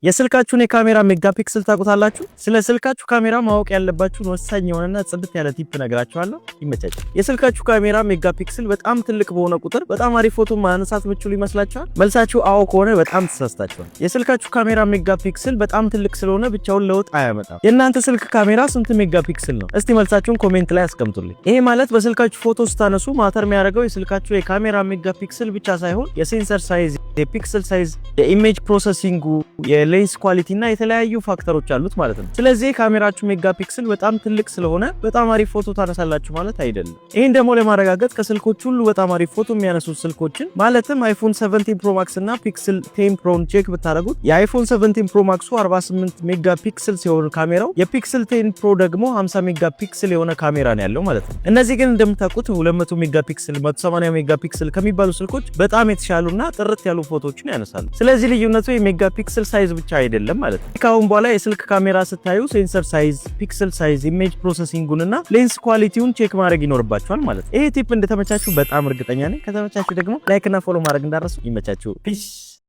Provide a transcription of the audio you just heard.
የስልካችሁን የካሜራ ሜጋፒክሰል ታውቁታላችሁ? ስለ ስልካችሁ ካሜራ ማወቅ ያለባችሁን ወሳኝ የሆነና ጽድት ያለ ቲፕ ነግራችኋለሁ። ይመቻችሁ። የስልካችሁ ካሜራ ሜጋፒክሰል በጣም ትልቅ በሆነ ቁጥር በጣም አሪፍ ፎቶ ማንሳት ምትችሉ ይመስላችኋል? መልሳችሁ አዎ ከሆነ በጣም ተሳስታችኋል። የስልካችሁ ካሜራ ሜጋፒክሰል በጣም ትልቅ ስለሆነ ብቻውን ለውጥ አያመጣም። የእናንተ ስልክ ካሜራ ስንት ሜጋፒክሰል ነው? እስቲ መልሳችሁን ኮሜንት ላይ አስቀምጡልኝ። ይሄ ማለት በስልካችሁ ፎቶ ስታነሱ ማተር የሚያደርገው የስልካችሁ የካሜራ ሜጋፒክሰል ብቻ ሳይሆን የሴንሰር ሳይዝ፣ የፒክሰል ሳይዝ፣ የኢሜጅ ፕሮሰሲንጉ፣ ሌንስ ኳሊቲ እና የተለያዩ ፋክተሮች አሉት ማለት ነው። ስለዚህ ካሜራችሁ ሜጋፒክሰል በጣም ትልቅ ስለሆነ በጣም አሪፍ ፎቶ ታነሳላችሁ ማለት አይደለም። ይሄን ደግሞ ለማረጋገጥ ከስልኮች ሁሉ በጣም አሪፍ ፎቶ የሚያነሱ ስልኮችን ማለትም አይፎን 17 ፕሮ ማክስ እና ፒክሰል 10 ፕሮን ቼክ ብታደርጉት የአይፎን 17 ፕሮ ማክሱ 48 ሜጋፒክሰል ሲሆን ካሜራው የፒክሰል 10 ፕሮ ደግሞ 50 ሜጋፒክሰል የሆነ ካሜራ ነው ያለው ማለት ነው። እነዚህ ግን እንደምታውቁት 200 ሜጋፒክሰል 180 ሜጋፒክሰል ከሚባሉ ስልኮች በጣም የተሻሉና ጥርት ያሉ ፎቶዎችን ያነሳሉ። ስለዚህ ልዩነቱ የሜጋፒክሰል ሳይዝ ብቻ አይደለም ማለት ነው። ካሁን በኋላ የስልክ ካሜራ ስታዩ ሴንሰር ሳይዝ፣ ፒክሰል ሳይዝ፣ ኢሜጅ ፕሮሰሲንጉን እና ሌንስ ኳሊቲውን ቼክ ማድረግ ይኖርባችኋል ማለት ነው። ይሄ ቲፕ እንደተመቻችሁ በጣም እርግጠኛ ነኝ። ከተመቻችሁ ደግሞ ላይክ እና ፎሎ ማድረግ እንዳትረሱ። ይመቻችሁ። ፒስ